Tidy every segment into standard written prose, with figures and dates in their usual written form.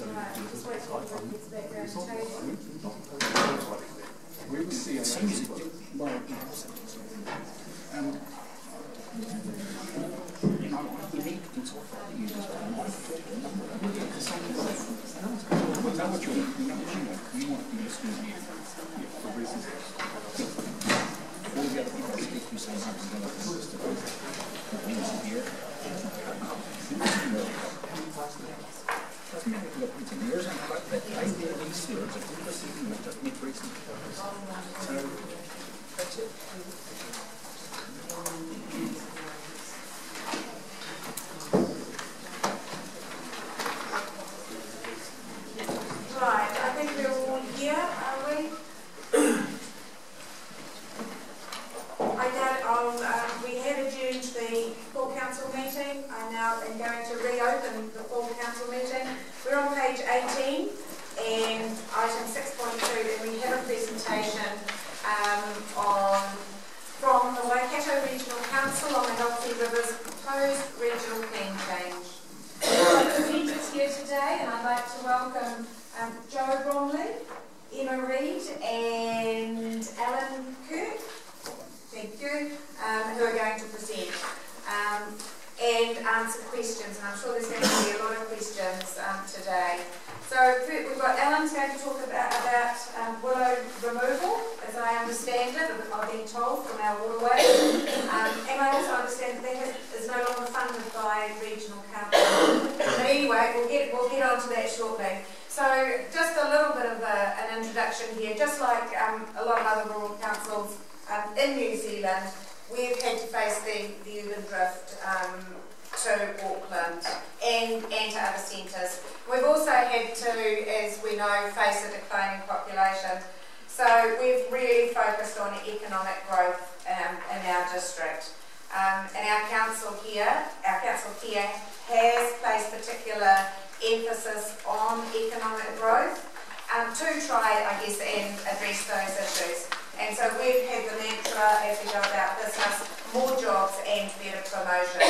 Just wait till it gets back down to table. We would see well, you need to consult with the users. We know what you want. We know what you want. We want the listeners here for reasons. All the other people speak to say, I'm going to listen to the music here. Doesn't matter if you've got printing ears and like that. They did these series of people sitting with just make recent. So that's it. Right, I think we're all here, are we? We had adjourned the full council meeting. I now am going to reopen the full council meeting. We're on page 18 and item 6.2, and we have a presentation from the Waikato Regional Council on the Healthy Rivers proposed regional plan change. Presenters here today, and I'd like to welcome Joe Bromley, Emma Reid and Alan Kirk, thank you, who are going to present and answer questions, and I'm sure there's going to be a lot of questions today. So we've got Alan's going to talk about willow removal, as I understand it, I've been told, from our waterways. And I also understand that that is no longer funded by regional council. But anyway, we'll get on to that shortly. So just a little bit of an introduction here. Just like a lot of other rural councils in New Zealand, we've had to face the urban drift to Auckland and to other centres. We've also had to, as we know, face a declining population. So we've really focused on economic growth in our district. And our council here has placed particular emphasis on economic growth to try, I guess, and address those issues. And so we've had the mantra as we go about business, more jobs and better promotion.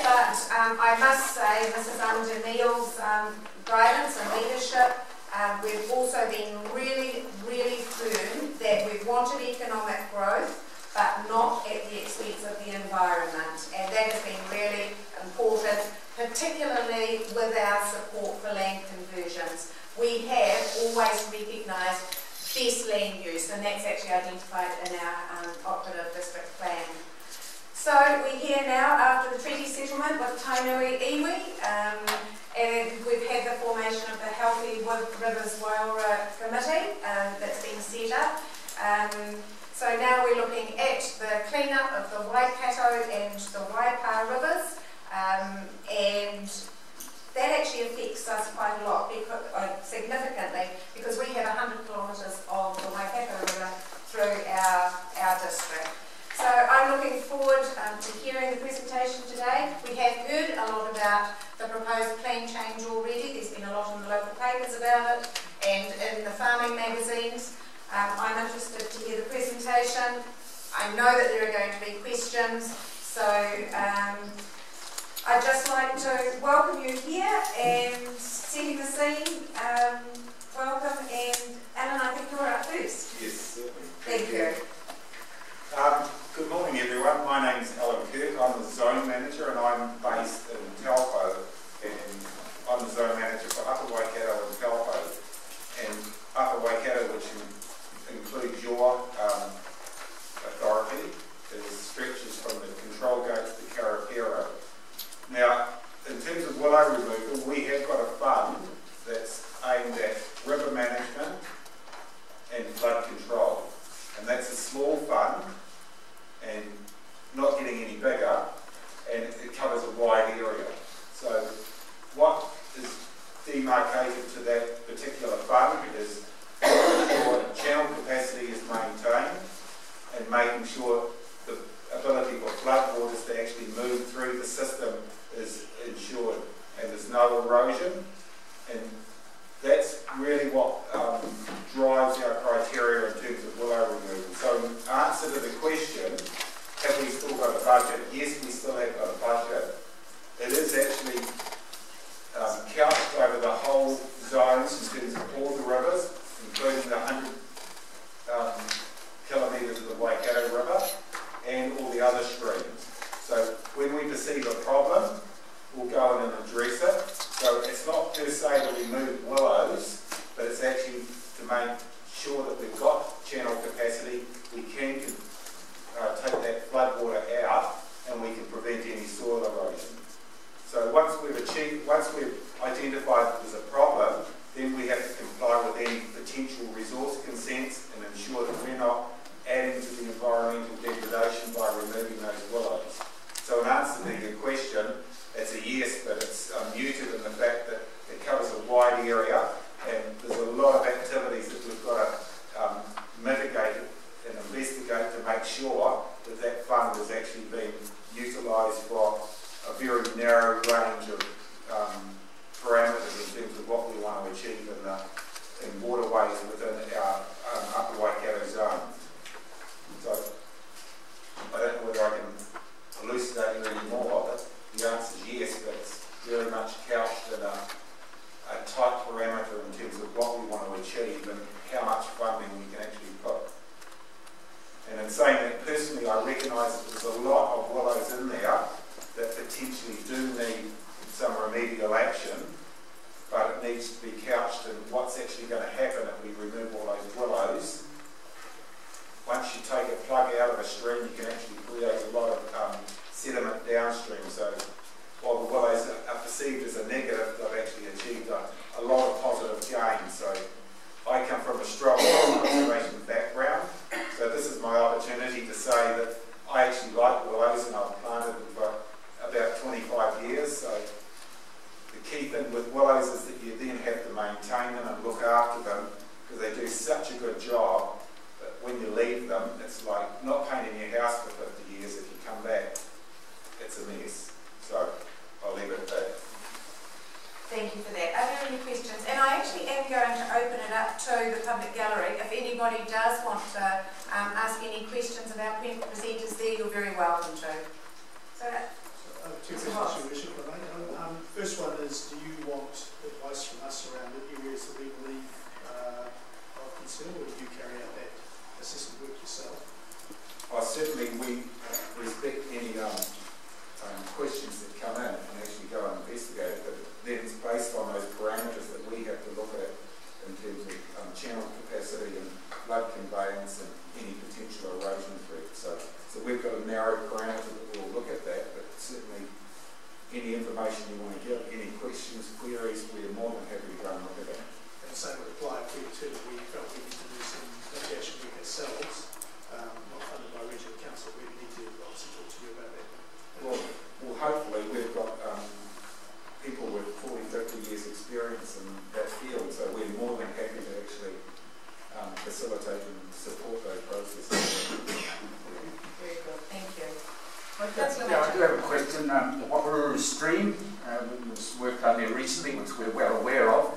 But I must say, this is under Neil's guidance and leadership. We've also been really, really firm that we wanted economic growth, but not at the expense of the environment. And that has been really important, particularly with our support for land conversions. We have always recognised best land use, and that's actually identified in our operative district plan. So we're here now after the treaty settlement with Tainui Iwi, and we've had the formation of the Healthy Rivers Waira Committee that's been set up. So now we're looking at the clean-up of the Waikato and the Waipa rivers, and that actually affects us quite a lot, significantly, because we have 100 kilometres of the Waikato River through our district. So I'm looking forward to hearing the presentation today. We have heard a lot about the proposed plan change already. There's been a lot in the local papers about it and in the farming magazines. I'm interested to hear the presentation. I know that there are going to be questions, so I'd just like to welcome you here and setting the scene. Welcome, and Alan, I think you're up first. Yes, certainly. Thank you. Good morning, everyone. My name is Alan Kirk. I'm the zone manager, and I'm based in Taupo. And I'm the zone manager for Upper Waikato and Taupo. And Upper Waikato, which includes your authority, stretches from the control gates to Karapiro. Now, in terms of willow removal, we have got a fund that's aimed at river management and flood control. And that's a small fund and not getting any bigger, and it covers a wide area. So what is demarcated to that particular fund is making sure channel capacity is maintained and making sure the ability for flood waters to actually move through the system is ensured, and there's no erosion. And that's really what drives our criteria in terms of willow removal. So in answer to the question, have we still got a budget? Yes, we still have got a budget. It is actually couched over the whole say to remove willows, but it's actually to make sure that we've got channel capacity, we can take that flood water out and we can prevent any soil erosion. So once we've identified that there's a problem, then we have to comply with any potential resource consents and ensure that we're not adding to the environmental degradation by removing those willows. So in answer to your question, it's a yes, but it's muted in the fact that it covers a wide area and there's a lot of activities that we've got to mitigate and investigate to make sure that that fund is actually being utilised for a very narrow range of parameters in terms of what we want to achieve in waterways within our upper Waikato zone. So I don't know whether I can elucidate any more, but the answer is yes, but it's very much couched in a tight parameter in terms of what we want to achieve and how much funding we can actually put. And in saying that, personally, I recognise that there's a lot of willows in there that potentially do need some remedial action, but it needs to be couched in what's actually going to happen if we remove all those willows. Once you take a plug out of a stream, you can actually create a lot of sediment downstream. So while the willows are perceived as a negative, they've actually achieved a lot of positive gain. So I come from a strong conservation background, so this is my opportunity to say that I actually like willows and I've planted them for about 25 years. So the key thing with willows is that you then have to maintain them and look after them because they do such a good job that when you leave them, it's like not painting your house for 50 years. If you come back, it's a mess. So I'll leave it at that. Thank you for that. Are there any questions? And I actually am going to open it up to the public gallery. If anybody does want to ask any questions of our presenters there, you're very welcome to. So, two questions, if I may. First one is, do you want advice from us around the areas that we believe of concern, or do you carry out that assessment work yourself? Certainly we respect any questions that come in and actually go and investigate it, but then it's based on those parameters that we have to look at in terms of channel capacity and flood conveyance and any potential erosion threat. So we've got a narrow parameter that we'll look at that, but certainly any information you want to give, any questions, queries, we're more than happy to go and look at that. And the same would apply if we felt we need to do some mitigation work ourselves, not funded by regional council. We need to obviously talk to you about that. Well, hopefully we've got people with 40, 50 years experience in that field, so we're more than happy to actually facilitate and support those processes. very good. Thank you. Yeah, I do have a question. The Waikato stream was work done there recently, which we're well aware of,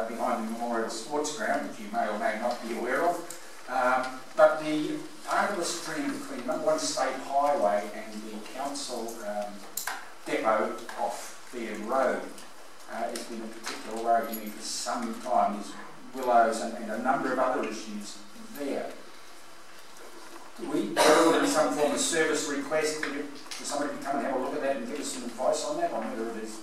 behind the Memorial Sports Ground, which you may or may not be aware of. But the part of the stream between number 1 State Highway and the council depot off Fair Road has been a particular worry to me for some time. There's willows and a number of other issues there. Do we put in some form of service request for somebody to come and have a look at that and give us some advice on that, on whether it is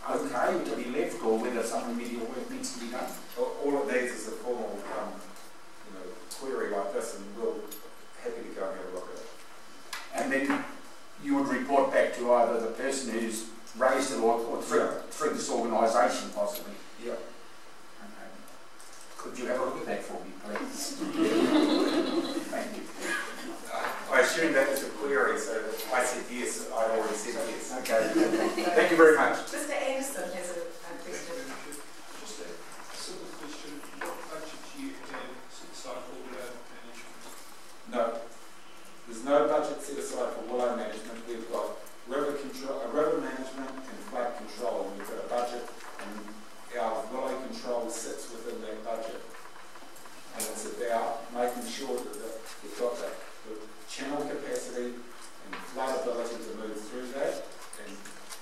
okay to be left or whether some remedial work needs to be done? All it needs is a formal query like this, and we'll happy to go and have a look at it. And then you would report back to either the person who's raised it or through this organisation possibly. Yeah. Okay. Could you have a look at that for me, please? Thank you. I assume that was a query, so I said yes. I already said yes. Okay. Thank you very much. Mr. Anderson has a question. Just a simple question. What budget do you have set aside for willow management? No. There's no budget set aside for willow management. We've got river management and flood control. We've got a budget, and our willow control sits within that budget. And it's about making sure that we've got the channel capacity and flood ability to move through that, and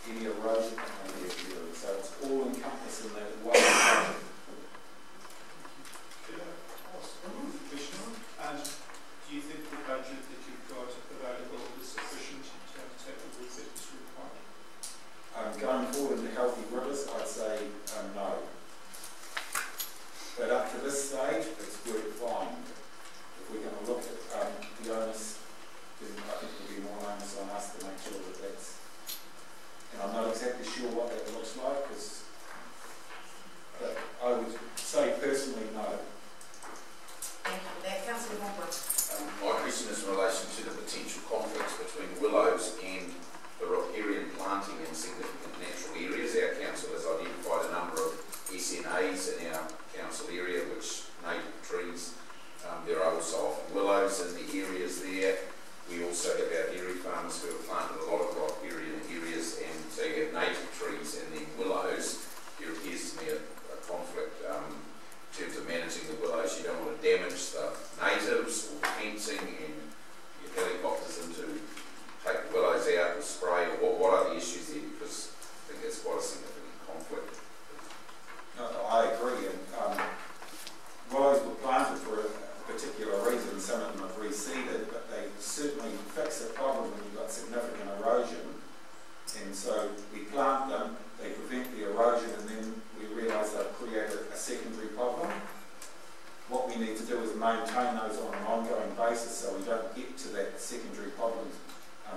any erosion that may be occurring. So trees in our council area, which native trees. There are also often willows in the areas there. We also have our dairy farmers who have planted a lot of riparian areas, and so you have native trees and then willows. There appears to be a conflict in terms of managing the willows. You don't want to damage the natives or the fencing and get helicopters in to take the willows out or spray, or what are the issues there, because I think that's quite a significant conflict. No, I agree, and willows were planted for a particular reason. Some of them have reseeded, but they certainly fix the problem when you've got significant erosion. And so we plant them, they prevent the erosion, and then we realise they've created a secondary problem. What we need to do is maintain those on an ongoing basis so we don't get to that secondary problem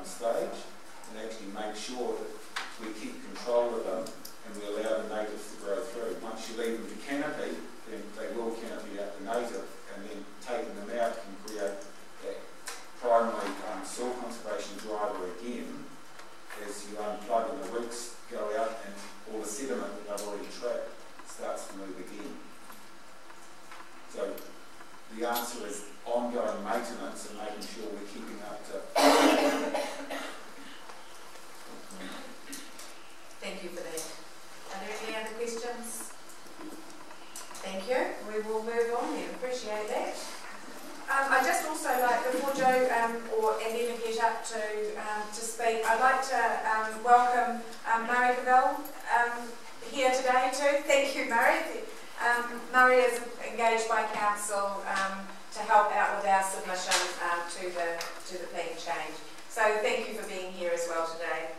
stage, and actually make sure that we keep control of them and we allow the natives to grow through. Once you leave them to canopy, then they will canopy out the native, and then taking them out can create that primary soil conservation driver again, as you unplug and the roots go out and all the sediment that they've already trapped starts to move again. So the answer is ongoing maintenance and making sure we're keeping up to... Thank you for that. Are there any other questions? Thank you. We will move on then. Appreciate that. I'd just also like, before Joe and Emma get up to speak, I'd like to welcome Murray Cavell here today too. Thank you, Murray. Murray is engaged by council to help out with our submission to the plan change. So thank you for being here as well today.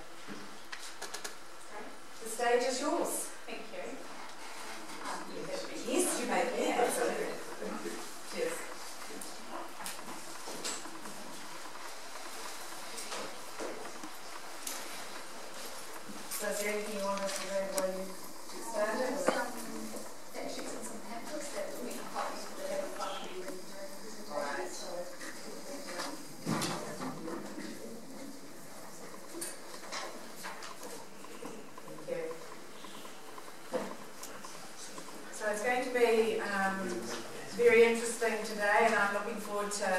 The stage is yours. Thank you. Yes, you may be. Absolutely. Cheers. So is there anything you want us to do while you get started? Fact sheets and some pamphlets that we can copies for the level 5 during the presentation. Alright. So it's going to be very interesting today, and I'm looking forward to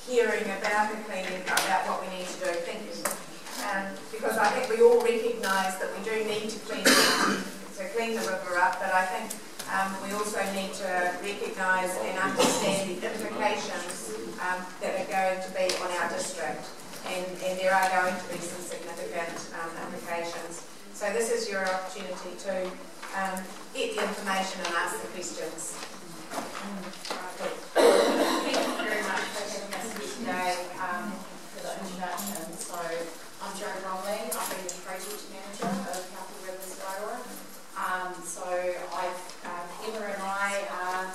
hearing about the cleaning, about what we need to do. Thank you. Because I think we all recognise that we do need to clean the river up, but I think we also need to recognise and understand the implications that are going to be on our district, and there are going to be some significant implications. So this is your opportunity to get the information and ask the questions. Thank you very much for having us here today for the introduction. So I'm Jo Bromley. I've been the project manager of Healthy Rivers Wairoa. So Emma and I are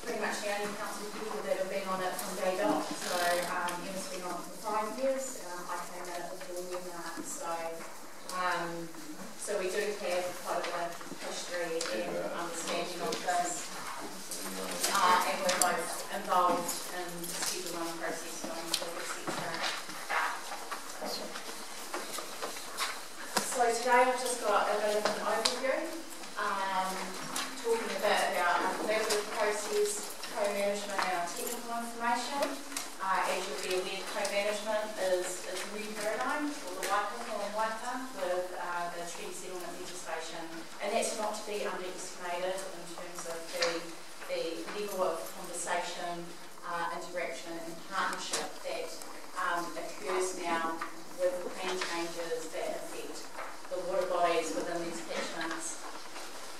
pretty much the only council people that have been on it from day dot. So Emma's been on it for 5 years. I came in at the 4-year mark. So we do have quite a bit of history and understanding of this. And we're both involved in the Schedule 1 process going forward, etc. So today I've just got a bit of an overview, talking a bit about our collaborative process, co-management and our technical information. As you'll be aware, co-management is a new paradigm for the Waikato and Waikato with the treaty settlement legislation, and that's not to be underestimated in terms of the level of conversation, interaction and partnership that occurs now with plan changes that affect the water bodies within these catchments.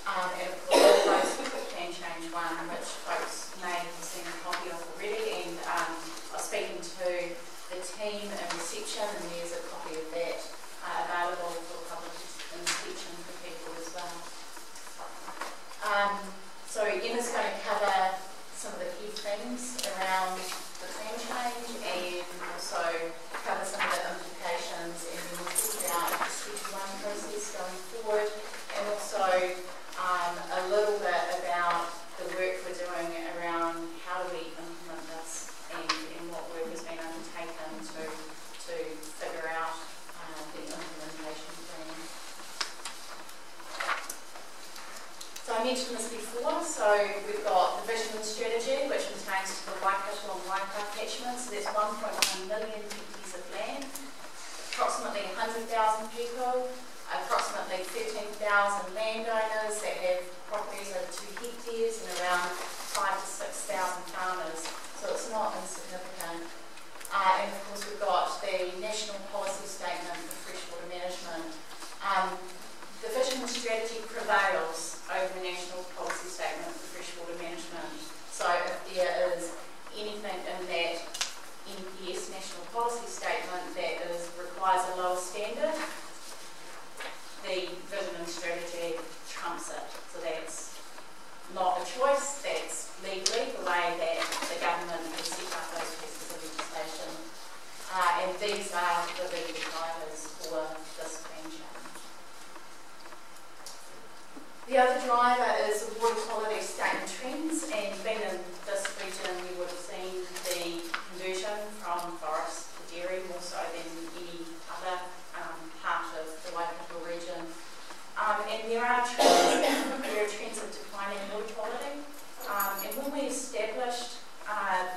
And of course, most with plan change 1, which folks may have seen a copy of already, and I was speaking to the team in reception, and there's a copy of that available for public inspection for people as well. So Emma's going to cover some of the key things around the plan change and also cover some of the implications, and then we'll talk about the Schedule 1 process going forward, and also a little bit about the work we're doing around how do we implement this and what work has been undertaken to figure out the implementation plan. mentioned this before, so we've got the vision and strategy, which pertains to the Waikato and Waikato catchment. So there's 1.1 million hectares of land, approximately 100,000 people, approximately 13,000 landowners that have properties over 2 hectares, and around 5,000 to 6,000 farmers. So it's not insignificant. And of course we've got the National Policy Statement for Freshwater Management. The vision and strategy prevails over the National Policy Statement for Freshwater Management. So if there is anything in that NPS, National Policy Statement, that requires a lower standard, the vision and strategy trumps it. So that's not a choice, that's legally the way that the government has set up those pieces of legislation. And these are the big drivers for this clean change. The other driver is water quality state and trends, and being in this region you would have seen the conversion from forest to dairy more so than any other part of the Waikato region. And there are trends of declining water quality. And when we established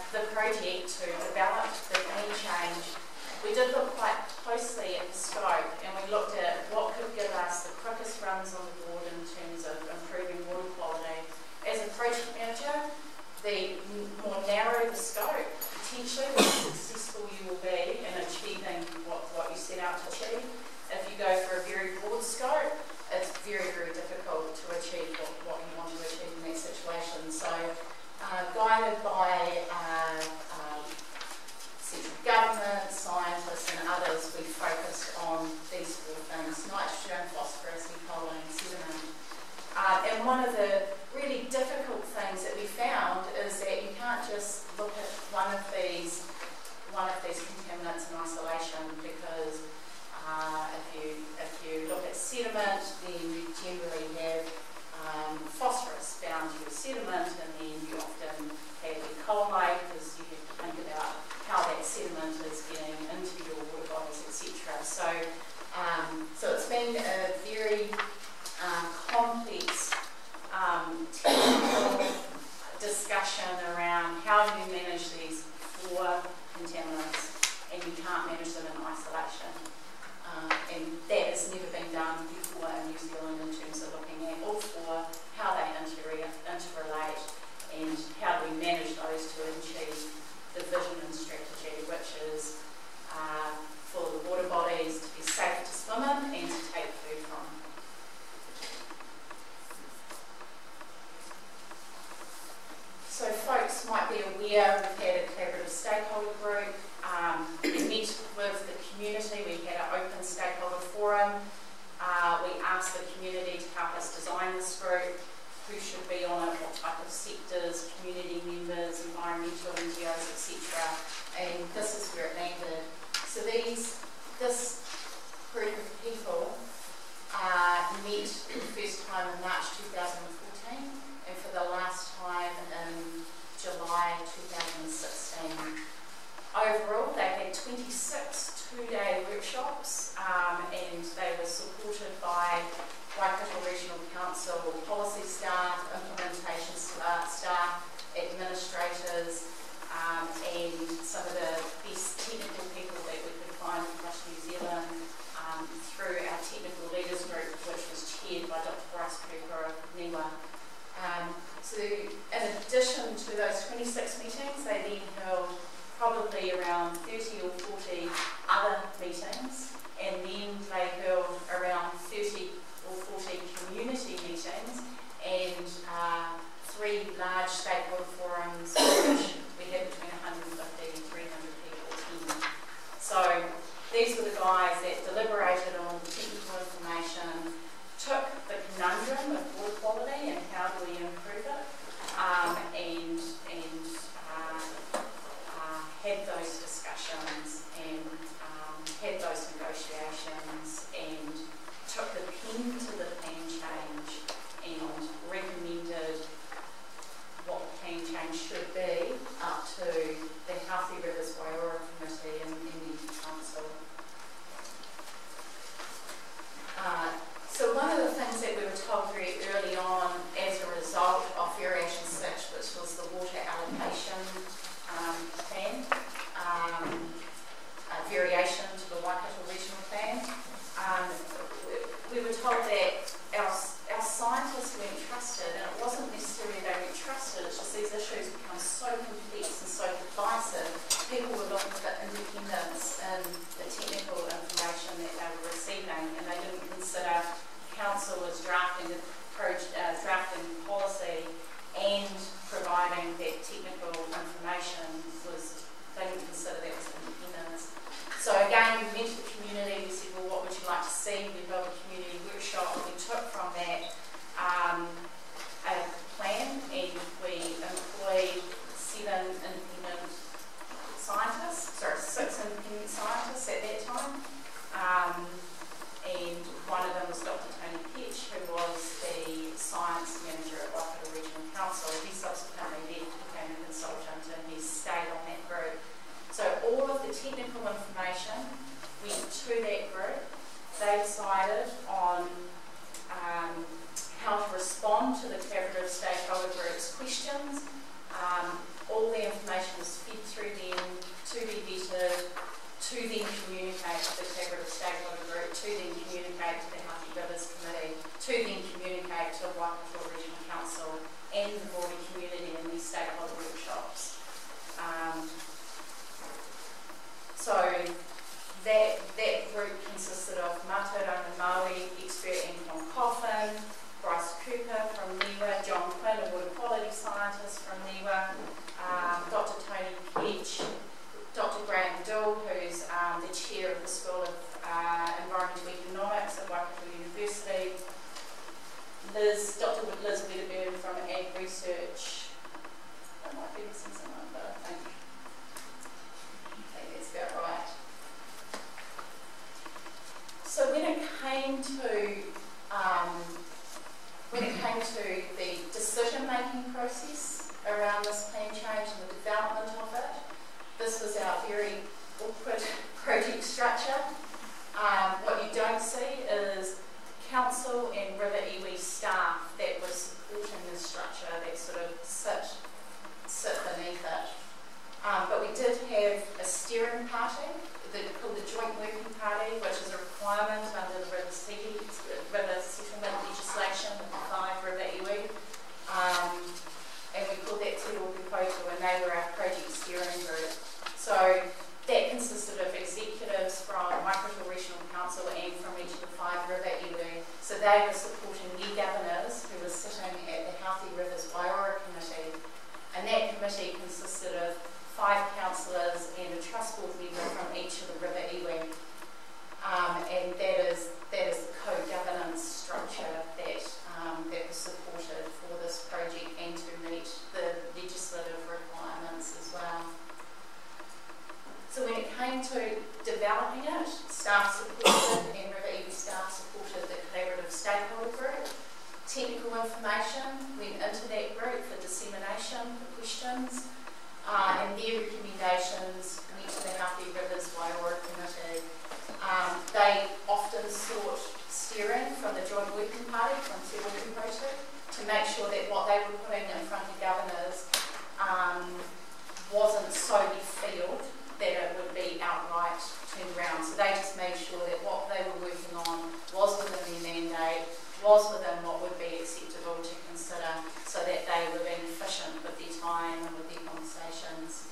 the project to develop the clean change, we did look quite closely at the scope, and we looked at what could give us the quickest runs on the board in terms of improving water quality. As a project manager, the more narrow the scope, potentially the more successful you will be in achieving what you set out to achieve. If you go for a very broad scope, it's very, very difficult to achieve what you want to achieve in that situation. So, guided by central government, scientists and others, we focused on these 4 things: nitrogen, phosphorus, E. coli and sediment. And one of the really difficult things that we found is that you can't just look at one of these contaminants in isolation, because if you look at sediment, then you generally have phosphorus bound to your sediment, and then you often have E. coli, because you have to think about how that sediment is getting into your water bodies, etc. So it's been a very complex technical discussion around how do you manage these 4 contaminants, and you can't manage them in isolation. And that has never been done before in New Zealand in terms of looking at all 4, how they interrelate, and how do we manage those to achieve the vision and strategy, which is for the water bodies to be safe to swim in and to take food from. So folks might be aware we've had a collaborative stakeholder group. We met with the community, we had an open stakeholder forum. We asked the community to help us design this group, who should be on it, what type of sectors, community members, environmental NGOs, etc. And this is where it landed. So this group of people met for the first time in March 2014, and for the last time in July 2016. Overall, they had 26 two-day workshops, and they were supported by Waikato Regional Council policy staff, implementation staff, administrators, and some of the best technical people that we could find across New Zealand through our technical leaders group, which was chaired by Dr. Bryce Perker of NIWA. So in addition to those 26 meetings, they then held probably around 30 or 40 other meetings, and then they held around 30 or 40 community meetings, and 3 large stakeholder forums, which we had between 150 and 300 people attending. So these were the guys that deliberated on technical information, took the conundrum of water quality and how do we improve it, and had those discussions and had those negotiations, and took the pen council was drafting policy and providing that technical information was, they didn't consider that was independence. So again, we went to the community, we said, well, what would you like to see? We held a community workshop, we took from that a plan, and we employed 6 independent scientists at that time. And one of them was Dr. Tony Petch, who was the science manager at Waikato Regional Council. He subsequently left, became a consultant, and he stayed on that group. So all of the technical information went to that group. They decided on how to respond to the collaborative stakeholder group's questions. All the information was fed through them to be vetted, to then communicate to the collaborative stakeholder group, to then communicate to the Healthy Rivers Committee, to then communicate to Waikato Regional Council and the broader community in these stakeholder workshops. So that group consisted of Mātauranga Māori expert Anton Coffin, Bryce Cooper from NIWA, John Quinn, a water quality scientist from NIWA, Dr. Tony Petch, Dr. Graham Dill, who's the chair of the School of Environmental Economics at Waikato University, Dr. Liz Wedderburn from Ag Research. That might be missing someone, but I think that's about right. So when it came to the decision-making process around this plan change and the development of it, this was our very awkward project structure. What you don't see is council and River Iwi staff that was supporting this structure, that sort of sit beneath it. But we did have a steering party, called the Joint Working Party, which is a requirement under the River Settlement legislation of the 5 River Iwi. And we called that Te Rōpū Koutou, and they were our project steering group. So that consisted of executives from Waikato Regional Council and from each of the 5 River Iwi. So they were supporting new governors who were sitting at the Healthy Rivers Waiora Committee. And that committee consisted of 5 councillors and a trust board member from each of the River Iwi. And that is the co-governance structure that was supported for this project and to meet the legislative requirements as well. So when it came to developing it, staff supported and River Iwi staff supported the collaborative stakeholder group. Technical information went into that group for dissemination, for questions, and their recommendations went to the Healthy Rivers Waiora Committee. They often sought steering from the Joint Working Party, from Te Rōpū Koutou, to make sure that what they were putting in front of governors wasn't so field that it would be outright turned around. So they just made sure that what they were working on was within their mandate, was within what would be acceptable to consider, so that they were being efficient with their time and with their conversations.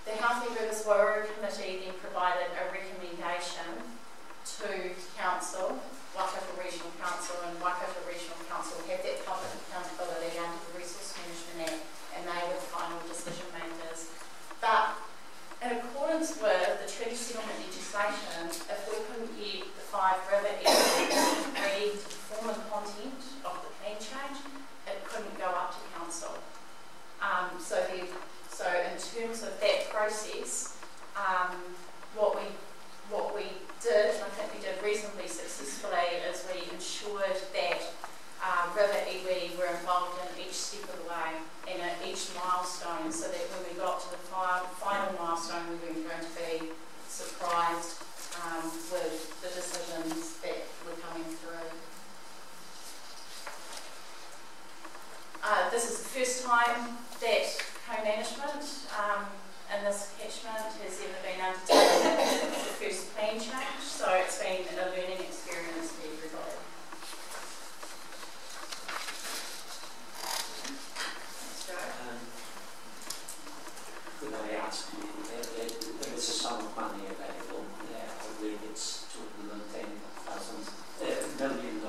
The Healthy Rivers Waiora Committee then provided a recommendation to Council, Waikato Regional Council, and Waikato Regional Council had that public accountability under the Resource Management Act, and they were the final decision makers. But in accordance with the treaty settlement legislation, if we couldn't get the 5 River Iwi to agree to the form and content of the plan change, it couldn't go up to Council. So in terms of that process, what we did, and I think we did reasonably successfully, is we ensured that River Iwi were involved in each step of the way and at each milestone, so that when we got to the final milestone, we weren't going to be surprised with the decisions that were coming through. This is the first time that co-management in this catchment has ever been undertaken. It's the first plan change, so it's been a learning experience for everybody. Thanks, Joe. Could I ask you, there is a sum of money available, I believe it's $210 million.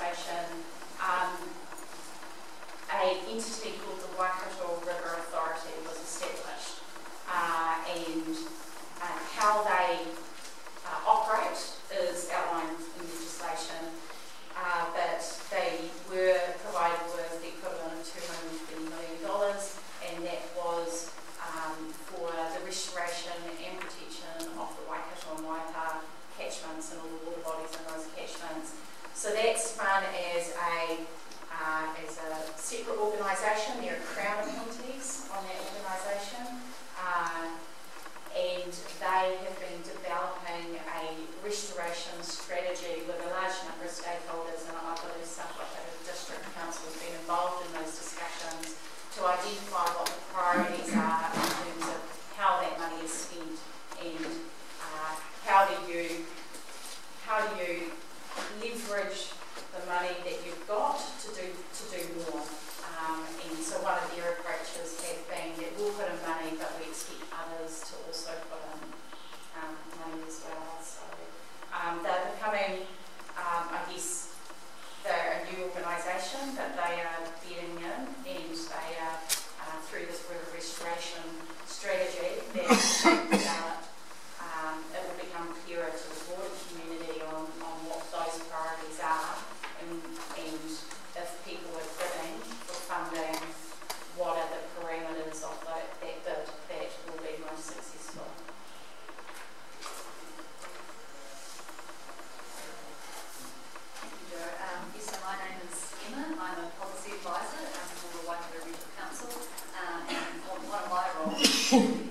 organisation, an entity called the Waikato River Authority was established, and how they operate is outlined in legislation, but they were provided with the equivalent of $250 million, and that was for the restoration and protection of the Waikato and Waipa catchments and all the water bodies in those catchments. So that's run as a separate organisation. There are Crown appointees on that organisation, and they have been developing a restoration strategy with a large number of stakeholders, and I believe South Waikato District Council has been involved in those discussions to identify what the priorities are in terms of how that money is spent, and how do you leverage the money that you've got to do more. And so one of their approaches has been that we'll put in money, but we expect others to also put in money as well. So they're becoming, I guess, they're a new organisation, but they are bedding in, and they are through this river restoration strategy that it will become clearer to the broader community on what those priorities are, and if people are bidding for funding, what are the parameters of that bid that will be most successful. Thank you, Jo. Yes, so my name is Emma. I'm a policy advisor for the Waikato Regional Council, and one of my roles